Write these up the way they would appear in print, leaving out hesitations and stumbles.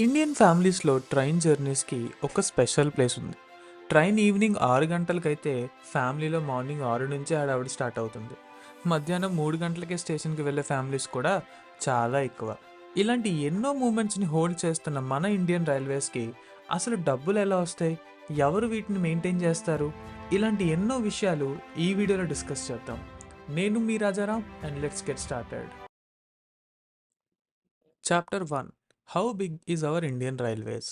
Indian ఫ్యామిలీస్లో train జర్నీస్కి ఒక special place ఉంది. ట్రైన్ ఈవినింగ్ 6 గంటలకైతే ఫ్యామిలీలో మార్నింగ్ 6 నుంచే హడావిడి స్టార్ట్ అవుతుంది. మధ్యాహ్నం 3 గంటలకే స్టేషన్కి వెళ్ళే ఫ్యామిలీస్ కూడా చాలా ఎక్కువ. ఇలాంటి ఎన్నో మూమెంట్స్ని హోల్డ్ చేస్తున్న మన ఇండియన్ రైల్వేస్కి అసలు డబ్బులు ఎలా వస్తాయి, ఎవరు వీటిని మెయింటైన్ చేస్తారు, ఇలాంటి ఎన్నో విషయాలు ఈ వీడియోలో డిస్కస్ చేద్దాం. నేను మీ Rajaram and let's get started. Chapter 1. How big is our Indian railways?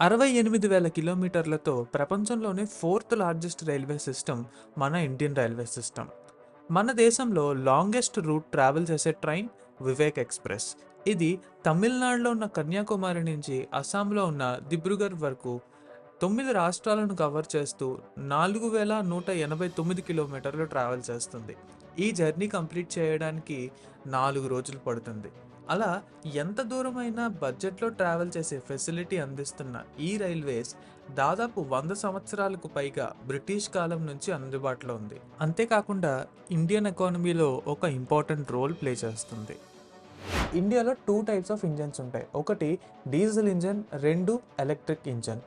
68,000 కిలోమీటర్లతో ప్రపంచంలోనే 4th లార్జెస్ట్ రైల్వే సిస్టమ్ మన ఇండియన్ రైల్వే సిస్టమ్. మన దేశంలో లాంగెస్ట్ రూట్ ట్రావెల్ చేసే ట్రైన్ వివేక్ ఎక్స్ప్రెస్. ఇది తమిళనాడులో ఉన్న కన్యాకుమారి నుంచి అస్సాంలో ఉన్న దిబ్రూగఢ్ వరకు 9 రాష్ట్రాలను కవర్ చేస్తూ 4,189 కిలోమీటర్లు ట్రావెల్ చేస్తుంది. ఈ జర్నీ కంప్లీట్ చేయడానికి 4 రోజులు పడుతుంది. అలా ఎంత దూరమైనా బడ్జెట్లో ట్రావెల్ చేసే ఫెసిలిటీ అందిస్తున్న ఈ రైల్వేస్ దాదాపు 100 సంవత్సరాలకు పైగా బ్రిటిష్ కాలం నుంచి అందుబాటులో ఉంది. అంతేకాకుండా ఇండియన్ ఎకానమీలో ఒక ఇంపార్టెంట్ రోల్ ప్లే చేస్తుంది. ఇండియాలో 2 టైప్స్ ఆఫ్ ఇంజన్స్ ఉంటాయి. ఒకటి diesel engine, 2 electric engine.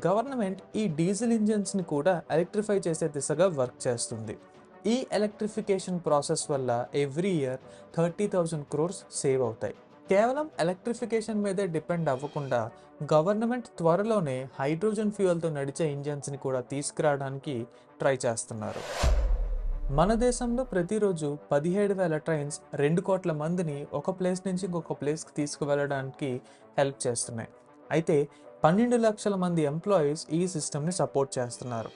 Government ఈ డీజిల్ ఇంజన్స్ని కూడా ఎలక్ట్రిఫై చేసే దిశగా వర్క్ చేస్తుంది. ఈ ఎలక్ట్రిఫికేషన్ ప్రాసెస్ వల్ల ఎవ్రీ ఇయర్ 30,000 crores సేవ్ అవుతాయి. కేవలం ఎలక్ట్రిఫికేషన్ మీదే డిపెండ్ అవ్వకుండా గవర్నమెంట్ త్వరలోనే హైడ్రోజన్ ఫ్యూయల్తో నడిచే ఇంజన్స్ని కూడా తీసుకురావడానికి ట్రై చేస్తున్నారు. మన దేశంలో ప్రతిరోజు 17,000 ట్రైన్స్ 2 కోట్ల మందిని ఒక ప్లేస్ నుంచి ఇంకొక ప్లేస్కి తీసుకువెళ్ళడానికి హెల్ప్ చేస్తున్నాయి. అయితే 12 లక్షల మంది ఎంప్లాయీస్ ఈ సిస్టమ్ని సపోర్ట్ చేస్తున్నారు.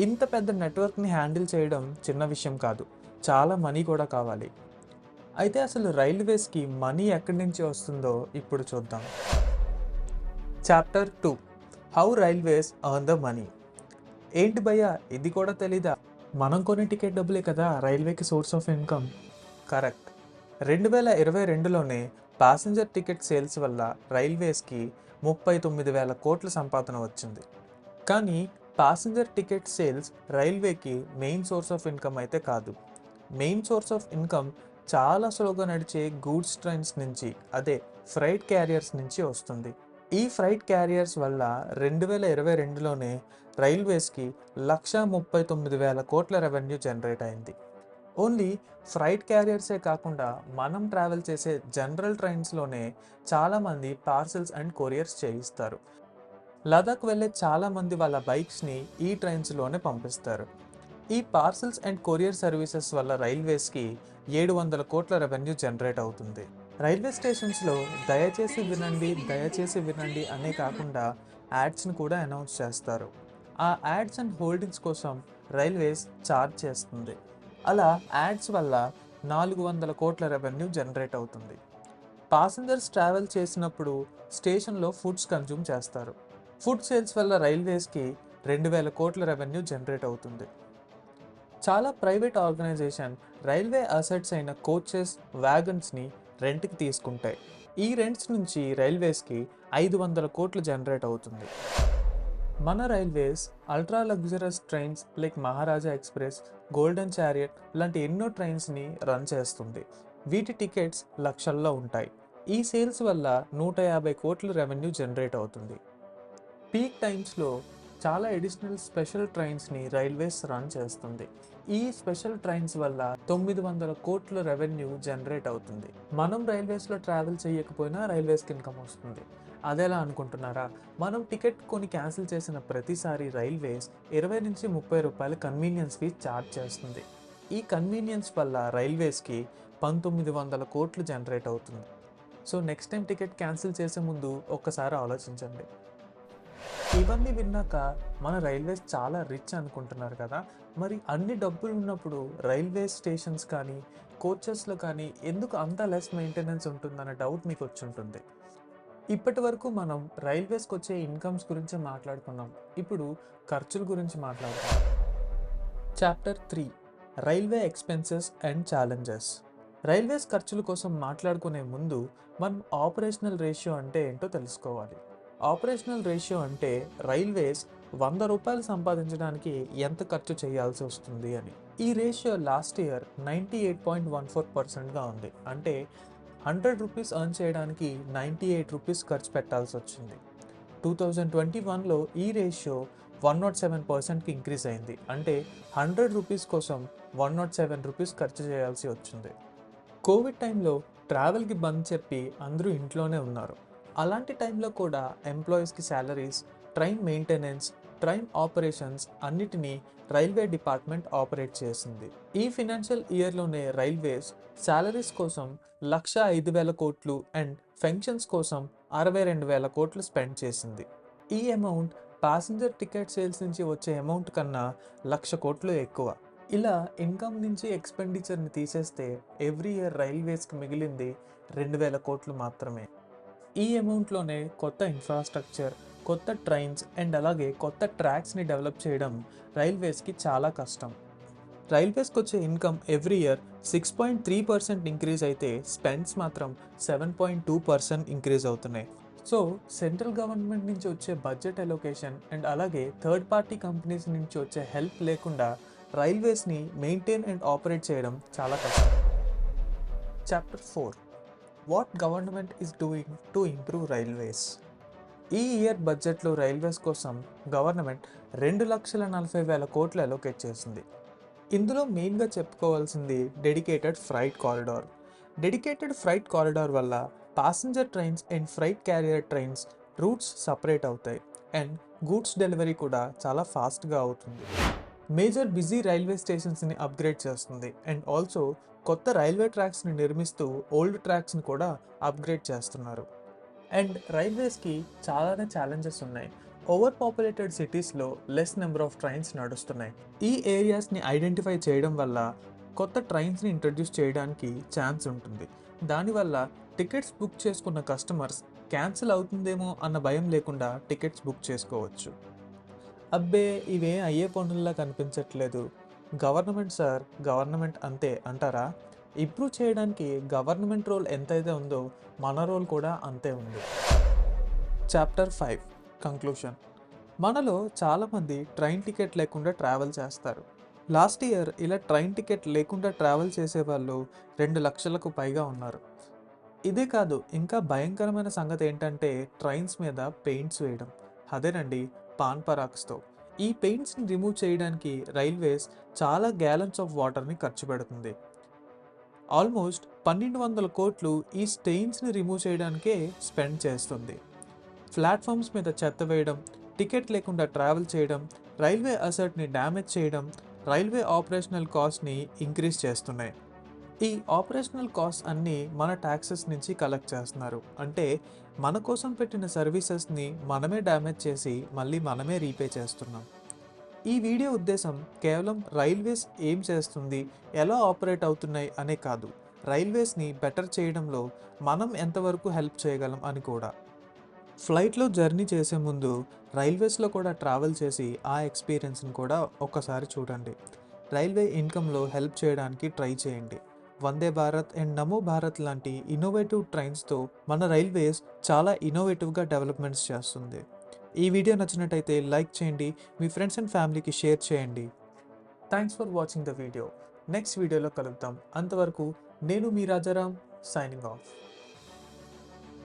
ఇంత పెద్ద నెట్వర్క్ని హ్యాండిల్ చేయడం చిన్న విషయం కాదు, చాలా మనీ కూడా కావాలి. అయితే అసలు రైల్వేస్కి మనీ ఎక్కడి నుంచి వస్తుందో ఇప్పుడు చూద్దాం. Chapter 2. How railways earn the money. ఏంటి భయ్యా, ఇది కూడా తెలీదా? మనం కొనే టికెట్ డబ్బులే కదా రైల్వేకి సోర్స్ ఆఫ్ ఇన్కమ్. కరెక్ట్. 2022లోనే ప్యాసింజర్ టికెట్ సేల్స్ వల్ల రైల్వేస్కి 39,000 కోట్ల సంపాదన వచ్చింది. కానీ ప్యాసింజర్ టికెట్ సేల్స్ రైల్వేకి మెయిన్ సోర్స్ ఆఫ్ ఇన్కమ్ అయితే కాదు. మెయిన్ సోర్స్ ఆఫ్ ఇన్కమ్ చాలా స్లోగా నడిచే గూడ్స్ ట్రైన్స్ నుంచి, అదే ఫ్రైట్ క్యారియర్స్ నుంచి వస్తుంది. ఈ ఫ్రైట్ క్యారియర్స్ వల్ల 2022లోనే రైల్వేస్కి 139,000 కోట్ల రెవెన్యూ జనరేట్ అయింది. ఓన్లీ ఫ్రైట్ క్యారియర్సే కాకుండా మనం ట్రావెల్ చేసే జనరల్ ట్రైన్స్లోనే చాలామంది పార్సల్స్ అండ్ కొరియర్స్ చేయిస్తారు. లదాఖ్ వెళ్ళే చాలామంది వాళ్ళ బైక్స్ని ఈ ట్రైన్స్లోనే పంపిస్తారు. ఈ పార్సల్స్ అండ్ కొరియర్ సర్వీసెస్ వల్ల రైల్వేస్కి 700 కోట్ల రెవెన్యూ జనరేట్ అవుతుంది. రైల్వే స్టేషన్స్లో దయచేసి వినండి, దయచేసి వినండి అనే కాకుండా యాడ్స్ని కూడా అనౌన్స్ చేస్తారు. ఆ యాడ్స్ అండ్ హోల్డింగ్స్ కోసం రైల్వేస్ ఛార్జ్ చేస్తుంది. అలా యాడ్స్ వల్ల 400 కోట్ల రెవెన్యూ జనరేట్ అవుతుంది. పాసెంజర్స్ ట్రావెల్ చేసినప్పుడు స్టేషన్లో ఫుడ్స్ కన్జ్యూమ్ చేస్తారు. ఫుడ్ సేల్స్ వల్ల రైల్వేస్కి 2,000 కోట్ల రెవెన్యూ జనరేట్ అవుతుంది. చాలా ప్రైవేట్ ఆర్గనైజేషన్ రైల్వే అసెట్స్ అయిన కోచెస్, వ్యాగన్స్ని రెంట్కి తీసుకుంటాయి. ఈ రెంట్స్ నుంచి రైల్వేస్కి 500 కోట్లు జనరేట్ అవుతుంది. మన railways ultra luxurious trains like మహారాజా ఎక్స్ప్రెస్, గోల్డెన్ చారియట్ లాంటి ఎన్నో ట్రైన్స్ని రన్ చేస్తుంది. వీటి టికెట్స్ లక్షల్లో ఉంటాయి. ఈ సేల్స్ వల్ల 150 కోట్ల రెవెన్యూ జనరేట్ అవుతుంది. పీక్ టైమ్స్లో చాలా అడిషనల్ స్పెషల్ ట్రైన్స్ని రైల్వేస్ రన్ చేస్తుంది. ఈ స్పెషల్ ట్రైన్స్ వల్ల 900 కోట్ల రెవెన్యూ జనరేట్ అవుతుంది. మనం రైల్వేస్లో ట్రావెల్ చేయకపోయినా రైల్వేస్కి ఇన్కమ్ వస్తుంది. అదేలా అనుకుంటున్నారా? మనం టికెట్ కొని క్యాన్సిల్ చేసిన ప్రతిసారి రైల్వేస్ 20 నుంచి 30 రూపాయలు కన్వీనియన్స్ ఫీ ఛార్జ్ చేస్తుంది. ఈ కన్వీనియన్స్ వల్ల రైల్వేస్కి 1,900 కోట్లు జనరేట్ అవుతుంది. So next time ticket cancel చేసే ముందు ఒక్కసారి ఆలోచించండి. ఇవన్నీ విన్నాక మన రైల్వేస్ చాలా రిచ్ అనుకుంటున్నారు కదా. మరి అన్ని డబ్బులు ఉన్నప్పుడు రైల్వే స్టేషన్స్ కానీ కోచెస్లో కానీ ఎందుకు అంత లెస్ మెయింటెనెన్స్ ఉంటుందన్న డౌట్ మీకు వచ్చి ఉంటుంది. ఇప్పటి వరకు మనం రైల్వేస్కి వచ్చే ఇన్కమ్స్ గురించి మాట్లాడుకున్నాం. ఇప్పుడు ఖర్చుల గురించి మాట్లాడుకుందాం. Chapter 3. Railway expenses and challenges. Railways ఖర్చుల కోసం మాట్లాడుకునే ముందు మనం ఆపరేషనల్ రేషియో అంటే ఏంటో తెలుసుకోవాలి. ఆపరేషనల్ రేషియో అంటే రైల్వేస్ 100 రూపాయలు సంపాదించడానికి ఎంత ఖర్చు చేయాల్సి వస్తుంది అని. ఈ రేషియో లాస్ట్ ఇయర్ 98.14%గా ఉంది. అంటే రూ. 100 ఎర్న్ చేయడానికి రూ. 98 ఖర్చు పెట్టాల్సి వచ్చింది. 2021లో ఈ రేషియో 107%కి ఇంక్రీజ్ అయింది. అంటే రూ. 100 కోసం రూ. 107 ఖర్చు చేయాల్సి వచ్చింది. కోవిడ్ టైంలో ట్రావెల్కి బంద్ చెప్పి అందరూ ఇంట్లోనే ఉన్నారు. అలాంటి టైంలో కూడా ఎంప్లాయీస్కి salaries, train maintenance, train operations అన్నిటినీ రైల్వే డిపార్ట్మెంట్ ఆపరేట్ చేసింది. ఈ ఫినాన్షియల్ ఇయర్లోనే రైల్వేస్ శాలరీస్ కోసం 1,05,000 కోట్లు అండ్ పెన్షన్స్ కోసం 62,000 కోట్లు స్పెండ్ చేసింది. ఈ అమౌంట్ ప్యాసింజర్ టికెట్ సేల్స్ నుంచి వచ్చే అమౌంట్ కన్నా 1,00,000 కోట్లు ఎక్కువ. ఇలా ఇన్కమ్ నుంచి ఎక్స్పెండిచర్ని తీసేస్తే ఎవ్రీ ఇయర్ రైల్వేస్కి మిగిలింది 2,000 కోట్లు మాత్రమే. ఈ అమౌంట్లోనే కొత్త ఇన్ఫ్రాస్ట్రక్చర్, కొత్త ట్రైన్స్ అండ్ అలాగే కొత్త ట్రాక్స్ని డెవలప్ చేయడం రైల్వేస్కి చాలా కష్టం. రైల్వేస్కి వచ్చే ఇన్కమ్ ఎవ్రీ ఇయర్ 6.3% ఇంక్రీజ్ అయితే స్పెండ్స్ మాత్రం 7.2% ఇంక్రీజ్ అవుతున్నాయి. సో సెంట్రల్ గవర్నమెంట్ నుంచి వచ్చే బడ్జెట్ అలొకేషన్ అండ్ అలాగే థర్డ్ పార్టీ కంపెనీస్ నుంచి వచ్చే హెల్ప్ లేకుండా రైల్వేస్ని మెయింటైన్ అండ్ ఆపరేట్ చేయడం చాలా కష్టం. Chapter 4, what government is doing to improve railways. ఈ ఇయర్ బడ్జెట్లో రైల్వేస్ కోసం గవర్నమెంట్ 2,40,000 కోట్లు అలొకేట్ చేసింది. ఇందులో మెయిన్గా చెప్పుకోవాల్సింది dedicated freight corridor. Dedicated freight corridor వల్ల passenger trains and freight carrier trains routes separate అవుతాయి అండ్ గూడ్స్ డెలివరీ కూడా చాలా ఫాస్ట్గా అవుతుంది. మేజర్ బిజీ రైల్వే స్టేషన్స్ని అప్గ్రేడ్ చేస్తుంది అండ్ ఆల్సో కొత్త రైల్వే ట్రాక్స్ని నిర్మిస్తూ ఓల్డ్ ట్రాక్స్ని కూడా అప్గ్రేడ్ చేస్తున్నారు. అండ్ రైల్వేస్కి చాలానే ఛాలెంజెస్ ఉన్నాయి. ఓవర్ పాపులేటెడ్ సిటీస్లో లెస్ నెంబర్ ఆఫ్ ట్రైన్స్ నడుస్తున్నాయి. ఈ ఏరియాస్ని ఐడెంటిఫై చేయడం వల్ల కొత్త ట్రైన్స్ని ఇంట్రడ్యూస్ చేయడానికి ఛాన్స్ ఉంటుంది. దానివల్ల టికెట్స్ బుక్ చేసుకున్న కస్టమర్స్ క్యాన్సిల్ అవుతుందేమో అన్న భయం లేకుండా టికెట్స్ బుక్ చేసుకోవచ్చు. అబ్బే ఇవేం అయ్యే పనుల్లా కనిపించట్లేదు, గవర్నమెంట్ సార్ గవర్నమెంట్ అంతే అంటారా? ఇంప్రూవ్ చేయడానికి గవర్నమెంట్ రోల్ ఎంతైతే ఉందో మన రోల్ కూడా అంతే ఉంది. Chapter 5, conclusion. మనలో చాలామంది ట్రైన్ టికెట్ లేకుండా ట్రావెల్ చేస్తారు. లాస్ట్ ఇయర్ ఇలా ట్రైన్ టికెట్ లేకుండా ట్రావెల్ చేసేవాళ్ళు 2,00,000కు పైగా ఉన్నారు. ఇదే కాదు, ఇంకా భయంకరమైన సంగతి ఏంటంటే ట్రైన్స్ మీద పెయింట్స్ వేయడం. అదేనండి, పాన్ పరాక్స్తో. ఈ పెయింట్స్ని రిమూవ్ చేయడానికి రైల్వేస్ చాలా గ్యాలన్స్ ఆఫ్ వాటర్ని ఖర్చు పెడుతుంది. ఆల్మోస్ట్ 1,200 కోట్లు ఈ స్టెయిన్స్ని రిమూవ్ చేయడానికే స్పెండ్ చేస్తుంది. ప్లాట్ఫామ్స్ మీద చెత్త వేయడం, టికెట్ లేకుండా ట్రావెల్ చేయడం, రైల్వే అసెట్ని డ్యామేజ్ చేయడం రైల్వే ఆపరేషనల్ కాస్ట్ని ఇంక్రీజ్ చేస్తున్నాయి. ఈ ఆపరేషనల్ కాస్ట్ అన్నీ మన ట్యాక్సెస్ నుంచి కలెక్ట్ చేస్తున్నారు. అంటే మన కోసం పెట్టిన సర్వీసెస్ని మనమే డ్యామేజ్ చేసి మళ్ళీ మనమే రీపే చేస్తున్నాం. ఈ వీడియో ఉద్దేశం కేవలం రైల్వేస్ ఏం చేస్తుంది, ఎలా ఆపరేట్ అవుతున్నాయి అనే కాదు, రైల్వేస్ని బెటర్ చేయడంలో మనం ఎంతవరకు హెల్ప్ చేయగలం అని కూడా. ఫ్లైట్లో జర్నీ చేసే ముందు రైల్వేస్లో కూడా ట్రావెల్ చేసి ఆ ఎక్స్పీరియన్స్ని కూడా ఒక్కసారి చూడండి. రైల్వే ఇన్కంలో హెల్ప్ చేయడానికి ట్రై చేయండి. వందే భారత్ అండ్ నమో భారత్ లాంటి ఇన్నోవేటివ్ ట్రైన్స్తో మన రైల్వేస్ చాలా ఇన్నోవేటివ్గా డెవలప్మెంట్స్ చేస్తుంది. ఈ వీడియో నచ్చినట్టయితే లైక్ చేయండి, మీ ఫ్రెండ్స్ అండ్ ఫ్యామిలీకి షేర్ చేయండి. Thanks for watching the video. Next వీడియోలో కలుద్దాం. అంతవరకు నేను మీ రాజారాం, సైనింగ్ ఆఫ్.